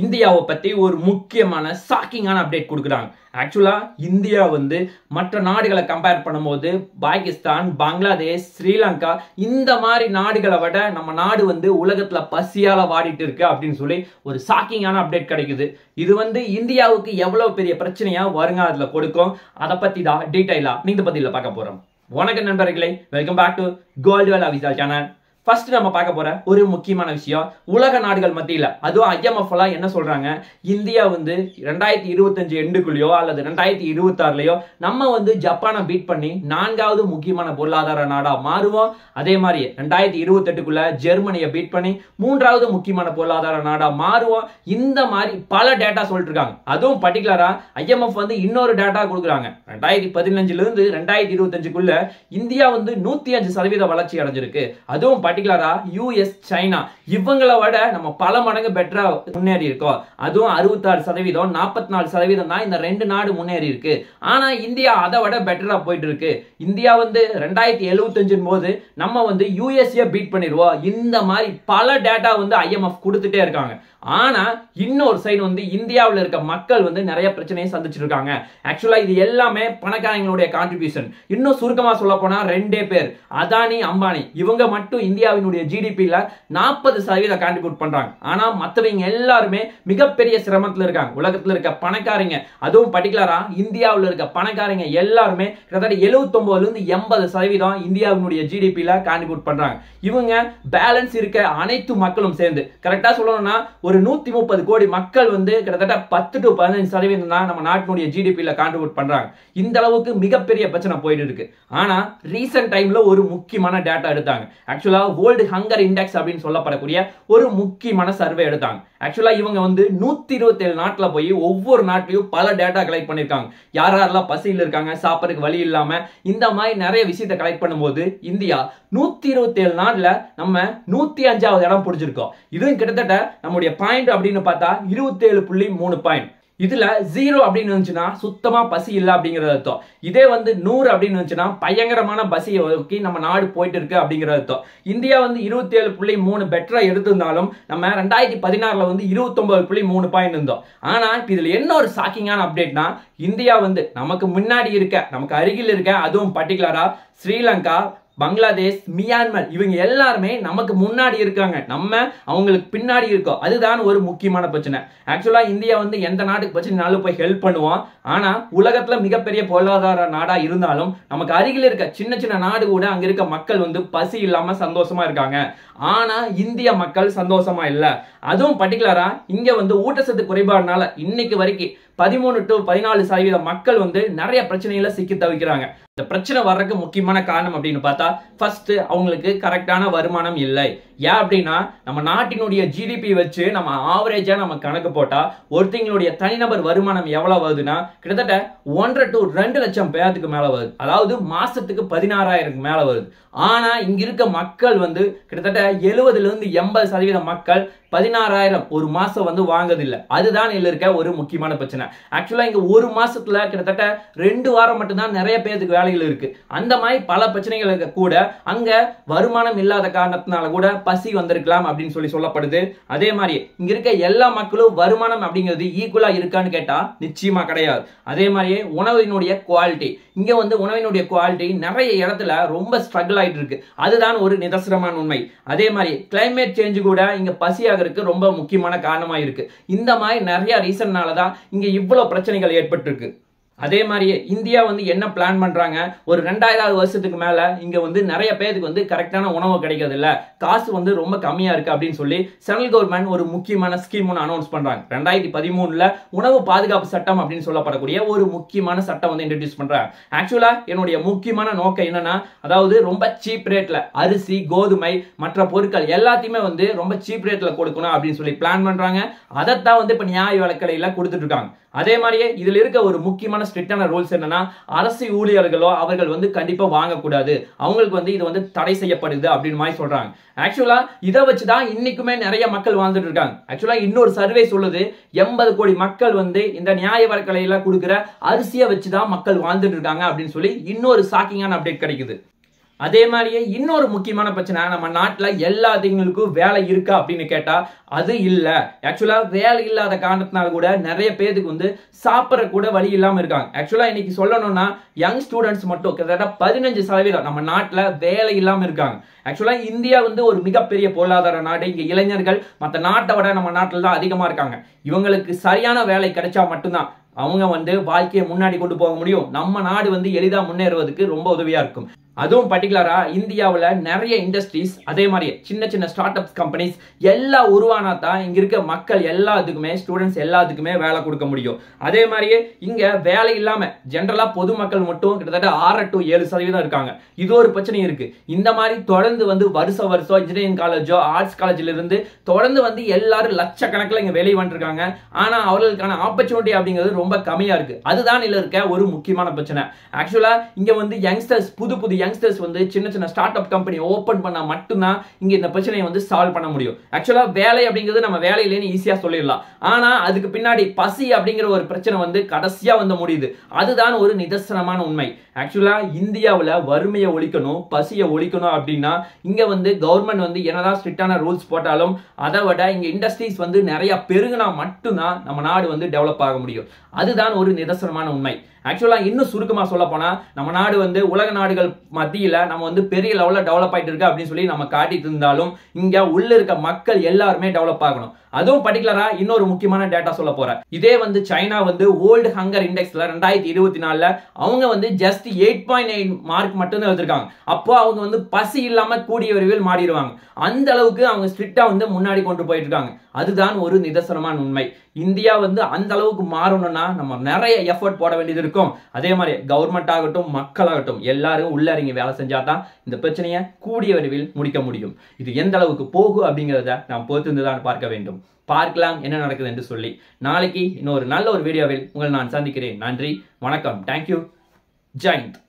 இந்தியாவை பத்தி ஒரு முக்கியமான ஷாக்கிங்கான அப்டேட் கொடுக்குறாங்க. ஆக்சுவலா இந்தியா வந்து மற்ற நாடுகளை கம்பேர் பண்ணும்போது பாகிஸ்தான், பங்களாதேஷ், ஸ்ரீலங்கா இந்த மாதிரி நாடுகளை விட நம்ம நாடு வந்து உலகத்துல பசியால வாடிட்டு இருக்கு அப்படின்னு சொல்லி ஒரு ஷாக்கிங்கான அப்டேட் கிடைக்குது. இது வந்து இந்தியாவுக்கு எவ்வளவு பெரிய பிரச்சனையா வருங்காலத்துல கொடுக்கும், அதை பத்தி தான் டீடைலா இந்த பதில பார்க்க போறோம். வணக்கம் நண்பர்களே, welcome back to Goldwell official channel. First நம்ம பார்க்க போற ஒரு முக்கியமான விஷயம், உலக நாடுகள் மத்தியில அதுவும் IMF எல்லாம் என்ன சொல்றாங்க, இந்தியா வந்து 2025 எண்டுக்குள்ளயோ அல்லது 2026லயோ நம்ம வந்து ஜப்பானை பீட் பண்ணி 4வது முக்கியமான பொருளாதார நாடா மாறுவோம். அதே மாதிரி 2028க்குள்ள ஜெர்மனியை பீட் பண்ணி 3வது முக்கியமான பொருளாதார நாடா மாறுவோம். இந்த மாதிரி பல டேட்டா சொல்லிட்டு இருக்காங்க. அதுவும் பர்டிகுலரா IMF வந்து இன்னொரு டேட்டா கொடுக்குறாங்க. 2015ல இருந்து 2025க்குள்ள இந்தியா வந்து 105% வளர்ச்சி அடைஞ்சிருக்கு. அதுவும் பர்டிகுலரா US, சைனா இவங்களை விட நம்ம பல மடங்கு பெட்டரா முன்னேறி இருக்கோம். அதுவும் 66%, 44% தான் இந்த ரெண்டு நாடு முன்னேறி இருக்கு. ஆனா இந்தியா அதை விட பெட்டரா போயிட்டு இருக்கு. இந்தியா வந்து 2075 போது நம்ம வந்து USA பீட் பண்ணிடுவோம். இந்த மாதிரி பல டேட்டா வந்து IMF கொடுத்துட்டே இருக்காங்க. ஆனா இன்னொரு சைடு வந்து இந்தியாவில் இருக்க மக்கள் வந்து நிறைய பிரச்சனையை சந்திச்சிட்டு இருக்காங்க. ஆக்சுவலா இது எல்லாமே பணக்காரங்களுடைய கான்ட்ரிபியூஷன். இன்னும் சுருக்கமா சொல்ல போனா ரெண்டே பேர், அதானி, அம்பானி. இவங்க மட்டும் இந்தியாவினுடைய GDPல 40% கான்ட்ரிபியூட் பண்றாங்க. ஆனா மத்தவங்க எல்லாருமே மிகப்பெரிய சிரமத்துல இருக்காங்க. உலகத்துல இருக்க பணக்காரங்க, அதுவும் பர்டிகுலரா இந்தியாவில் இருக்க பணக்காரங்க எல்லாருமே கிட்டத்தட்ட 79ல இருந்து 80% இந்தியாவினுடைய GDPல கான்ட்ரிபியூட் பண்றாங்க. இவங்க பேலன்ஸ் இருக்க அனைத்து மக்களும் சேர்ந்து கரெக்டா சொல்லணும்னா ஒரு 130 கோடி மக்கள் வந்து கிட்டத்தட்ட 10 to 15% தான் நம்ம நாட்டினுடைய GDPல கான்ட்ரிபியூட் பண்றாங்க. இந்த அளவுக்கு மிகப்பெரிய பிரச்சனை போயிட்டு இருக்கு. ஆனா ரீசன்ட் டைம்ல ஒரு முக்கியமான டேட்டா எடுத்தாங்க. ஆக்சுவலா வேர்ல்டு ஹங்கர் இண்டெக்ஸ் அப்படின்னு சொல்லப்படக்கூடிய ஒரு முக்கியமான சர்வே எடுத்தாங்க. ஆக்சுவலா இவங்க வந்து 127 நாட்டுல போய் ஒவ்வொரு நாட்டிலையும் பல டேட்டா கலெக்ட் பண்ணிருக்காங்க. யாரெல்லாம் பசியில் இருக்காங்க, சாப்பிடறதுக்கு வழி இல்லாம, இந்த மாதிரி நிறைய விஷயத்தை கலெக்ட் பண்ணும்போது இந்தியா 127 நாட்டுல நம்ம 105வது இடம் பிடிச்சிருக்கோம். இதுவும் கிட்டத்தட்ட நம்முடைய பாயிண்ட் அப்படின்னு பார்த்தா 27.3 பாயிண்ட். இதுல 0 அப்படின்னு இருந்துச்சுன்னா சுத்தமா பசி இல்ல அப்படிங்கறது அர்த்தம். இதே வந்து 100 அப்படின்னு இருந்துச்சுன்னா பயங்கரமான பசியை நோக்கி நம்ம நாடு போயிட்டு இருக்கு அப்படிங்கறது அர்த்தம். இந்தியா வந்து 27.3 பெட்டரா எடுத்திருந்தாலும் நம்ம 2016ல வந்து 29.3 பாயிண்ட் இருந்தோம். ஆனா இப்ப இதுல என்ன ஒரு ஷாக்கிங்கான அப்டேட்னா, இந்தியா வந்து நமக்கு முன்னாடி இருக்க, நமக்கு அருகில் இருக்க, அதுவும் பர்டிகுலரா ஸ்ரீலங்கா, பங்களாதேஷ், மியான்மர் இவங்க எல்லாருமே நமக்கு முன்னாடி இருக்காங்க, நம்ம அவங்களுக்கு பின்னாடி இருக்கோம். அதுதான் ஒரு முக்கியமான பிரச்சனை. ஆக்சுவலா இந்தியா வந்து எந்த நாட்டுக்கு பிரச்சனைனாலும் போய் ஹெல்ப் பண்ணுவோம். ஆனா உலகத்துல மிகப்பெரிய பொருளாதார நாடா இருந்தாலும் நமக்கு அருகில் இருக்க சின்ன சின்ன நாடு கூட அங்க இருக்க மக்கள் வந்து பசி இல்லாம சந்தோஷமா இருக்காங்க. ஆனா இந்திய மக்கள் சந்தோஷமா இல்ல. அதுவும் பர்டிகுலரா இங்க வந்து ஊட்டச்சத்து குறைபாடுனால இன்னைக்கு வரைக்கும் 13 to 14% மக்கள் வந்து நிறைய பிரச்சனைகளை சிக்கி தவிக்கிறாங்க. இந்த பிரச்சனை வர்றதுக்கு முக்கியமான காரணம் அப்படின்னு பார்த்தா, ஃபர்ஸ்ட் அவங்களுக்கு கரெக்டான வருமானம் இல்லை. ஏன் அப்படின்னா நம்ம நாட்டினுடைய GDP வச்சு நம்ம ஆவரேஜா நம்ம கணக்கு போட்டா ஒருத்தங்களுடைய தனிநபர் வருமானம் எவ்வளவு வருதுன்னா கிட்டத்தட்ட 1.5 to 2 லட்சம் பேருக்கு மேல வருது. அதாவது மாசத்துக்கு 16,000 மேல வருது. ஆனா இங்க இருக்க மக்கள் வந்து கிட்டத்தட்ட 70ல இருந்து 80% மக்கள் 16,000 ஒரு மாசம் வந்து வாங்குறதில்லை. அதுதான் இதுல இருக்க ஒரு முக்கியமான பிரச்சனை. ஆக்சுவலா இங்க ஒரு மாசத்துல கிட்டத்தட்ட 2 வாரம் மட்டும்தான் நிறைய பேருக்கு வேலைகள் இருக்கு. அந்த மாதிரி பல பிரச்சனைகளுக்கு கூட அங்க வருமானம் இல்லாத காரணத்தினால கூட பசி வந்திருக்கலாம் அப்படின்னு சொல்லப்படுது. அதே மாதிரி இங்க இருக்க எல்லா மக்களும் வருமானம் அப்படிங்கிறது ஈக்குவலா இருக்கான்னு கேட்டா நிச்சயமா கிடையாது. அதே மாதிரியே உணவினுடைய குவாலிட்டி, இங்க வந்து உணவினுடைய குவாலிட்டி நிறைய இடத்துல ரொம்ப ஸ்ட்ரகிள் ஆயிட்டு இருக்கு. அதுதான் ஒரு நிதர்சனமான உண்மை. அதே மாதிரி கிளைமேட் சேஞ்ச் கூட இங்க பசியாக ரொம்ப முக்கியமான காரணமா இருக்கு. இந்த மாதிரி நிறைய ரீசன்னாலதான் இங்க இவ்வளவு பிரச்சனைகள் ஏற்பட்டு இருக்கு. அதே மாதிரியே இந்தியா வந்து என்ன பிளான் பண்றாங்க, ஒரு 2000 வருஷத்துக்கு மேல இங்க வந்து நிறைய பேருக்கு வந்து கரெக்டான உணவு கிடைக்கிறது இல்ல, காசு வந்து ரொம்ப கம்மியா இருக்கு அப்படின்னு சொல்லி சென்ட்ரல் கவர்மெண்ட் ஒரு முக்கியமான ஸ்கீம் ஒன்று அனௌன்ஸ் பண்றாங்க. 2013ல உணவு பாதுகாப்பு சட்டம் அப்படின்னு சொல்லப்படக்கூடிய ஒரு முக்கியமான சட்டம் வந்து இன்ட்ரோடியூஸ் பண்றாங்க. ஆக்சுவலா என்னுடைய முக்கியமான நோக்கம் என்னன்னா, அதாவது ரொம்ப சீப் ரேட்ல அரிசி, கோதுமை, மற்ற பொருட்கள் எல்லாத்தையுமே வந்து ரொம்ப சீப் ரேட்ல கொடுக்கணும் அப்படின்னு சொல்லி பிளான் பண்றாங்க. அதைத்தான் வந்து இப்ப நியாய விலைக்கடையில கொடுத்துட்டு இருக்காங்க. அதே மாதிரியே இதுல இருக்க ஒரு முக்கியமான ஸ்ட்ரிக்டான ரூல்ஸ் என்னன்னா, அரசு ஊழியர்களோ அவர்கள் வந்து கண்டிப்பா வாங்கக்கூடாது, அவங்களுக்கு வந்து இது வந்து தடை செய்யப்படுது அப்படின்னு மாதிரி சொல்றாங்க. ஆக்சுவலா இதை வச்சுதான் இன்னைக்குமே நிறைய மக்கள் வாழ்ந்துட்டு இருக்காங்க. ஆக்சுவலா இன்னொரு சர்வே சொல்லுது 80 கோடி மக்கள் வந்து இந்த நியாய விலைக்கடையில கொடுக்கிற அரிசியை வச்சுதான் மக்கள் வாழ்ந்துட்டு இருக்காங்க அப்படின்னு சொல்லி இன்னொரு ஷாக்கிங்கான அப்டேட் கிடைக்குது. அதே மாதிரியே இன்னொரு முக்கியமான பிரச்சனை, நம்ம நாட்டுல எல்லாத்துங்களுக்கும் வேலை இருக்கா அப்படின்னு கேட்டா அது இல்ல. ஆக்சுவலா வேலை இல்லாத காரணத்தினால கூட நிறைய பேருக்கு வந்து சாப்பிட கூட வழி இல்லாம இருக்காங்க. ஆக்சுவலா இன்னைக்கு சொல்லணும்னா யங் ஸ்டூடெண்ட்ஸ் மட்டும் கிட்டத்தட்ட 15% நம்ம நாட்டுல வேலை இல்லாம இருக்காங்க. ஆக்சுவலா இந்தியா வந்து ஒரு மிகப்பெரிய பொருளாதார நாடு. இங்க இளைஞர்கள் மற்ற நாட்டை விட நம்ம நாட்டில் தான் அதிகமா இருக்காங்க. இவங்களுக்கு சரியான வேலை கிடைச்சா மட்டும்தான் அவங்க வந்து வாழ்க்கையை முன்னாடி கொண்டு போக முடியும். நம்ம நாடு வந்து எளிதா முன்னேறுவதற்கு ரொம்ப உதவியா இருக்கும். அதுவும் பர்டிகுலரா இந்தியாவில் நிறைய இண்டஸ்ட்ரீஸ், அதே மாதிரி சின்ன சின்ன ஸ்டார்ட் அப்ஸ் கம்பெனிஸ் எல்லாம் உருவானா தான் இங்க இருக்க மக்கள் எல்லாத்துக்குமே, ஸ்டூடெண்ட்ஸ் எல்லாத்துக்குமே வேலை கொடுக்க முடியும். அதே மாதிரியே இங்க வேலை இல்லாம ஜென்ரலா பொதுமக்கள் மட்டும் கிட்டத்தட்ட 6 to 7% இருக்காங்க. இது ஒரு பிரச்சனை இருக்கு. இந்த மாதிரி தொடர்ந்து வந்து வருஷம் இன்ஜினியரிங் காலேஜோ ஆர்ட்ஸ் காலேஜ்ல இருந்து தொடர்ந்து வந்து எல்லாரும் லட்சக்கணக்கில் இங்க வெளியே வந்துருக்காங்க. ஆனா அவர்களுக்கான ஆப்பர்ச்சுனிட்டி அப்படிங்கிறது ரொம்ப கம்மியா இருக்கு. அதுதான் இதுல இருக்க ஒரு முக்கியமான பிரச்சனை. ஆக்சுவலா இங்க வந்து யங்ஸ்டர்ஸ், புது யங்ஸ்டர்ஸ் வந்து சின்ன சின்ன ஸ்டார்ட் அப் கம்பெனி ஓபன் பண்ணா மட்டும்தான் இங்க இந்த பிரச்சனையை வந்து சால்வ் பண்ண முடியும். ஆக்சுவலா வேலை அப்படிங்கிறது நம்ம வேலையிலேன்னு ஈஸியா சொல்லிடலாம். ஆனா அதுக்கு பின்னாடி பசி அப்படிங்கிற ஒரு பிரச்சனை வந்து கடைசியா வந்து முடியுது. அதுதான் ஒரு நிதர்சனமான உண்மை. ஆக்சுவலா இந்தியாவில் வறுமையை ஒழிக்கணும், பசியை ஒழிக்கணும் அப்படின்னா இங்க வந்து கவர்மெண்ட் வந்து என்னதான் ஸ்ட்ரிக்டான ரூல்ஸ் போட்டாலும் அதை விட இங்க இண்டஸ்ட்ரீஸ் வந்து நிறைய பெருகுனா மட்டும்தான் நம்ம நாடு வந்து டெவலப் ஆக முடியும். அதுதான் ஒரு நிதர்சனமான உண்மை. ஆக்சுவலா இன்னும் சுருக்கமா சொல்ல போனா நம்ம நாடு வந்து உலக நாடுகள் மத்தியில நம்ம வந்து பெரிய லெவல்ல டெவலப் ஆயிட்டு இருக்கு அப்படின்னு சொல்லி நம்ம காட்டிட்டு இருந்தாலும் இங்க உள்ள இருக்க மக்கள் எல்லாருமே டெவலப் ஆகணும். அதுவும் பர்டிகுலரா இன்னொரு முக்கியமான டேட்டா சொல்ல போறேன். இதே வந்து சைனா வந்து வேர்ல்டு ஹங்கர் இண்டெக்ஸ்ல 2024 அவங்க வந்து ஜஸ்ட் 8.9 மார்க் மட்டும் தான் எடுத்திருக்காங்க. அப்போ அவங்க வந்து பசி இல்லாம கூடிய விரைவில் மாறிடுவாங்க. அந்த அளவுக்கு அவங்க ஸ்ட்ரிக்டா வந்து முன்னாடி கொண்டு போயிட்டு இருக்காங்க. அதுதான் ஒரு நிதர்சனமான உண்மை. இந்தியா வந்து அந்த அளவுக்கு மாறணும்னா நம்ம நிறைய எஃபர்ட் போட வேண்டியது இருக்கும். அதே மாதிரி கவர்மெண்ட் ஆகட்டும், மக்களாகட்டும் எல்லாரும் உள்ள இறங்கி வேலை செஞ்சாதான் இந்த பிரச்சனையை கூடிய விரைவில் முடிக்க முடியும். இது எந்த அளவுக்கு போகும் அப்படிங்கிறத நாம் பொறுத்திருந்து தான் பார்க்க வேண்டும். பார்க்கலாம் என்ன நடக்குது என்று சொல்லி. நாளைக்கு இன்னொரு நல்ல ஒரு வீடியோவில் உங்களை நான் சந்திக்கிறேன். நன்றி, வணக்கம், தேங்க்யூ, ஜெய் ஹிந்த்.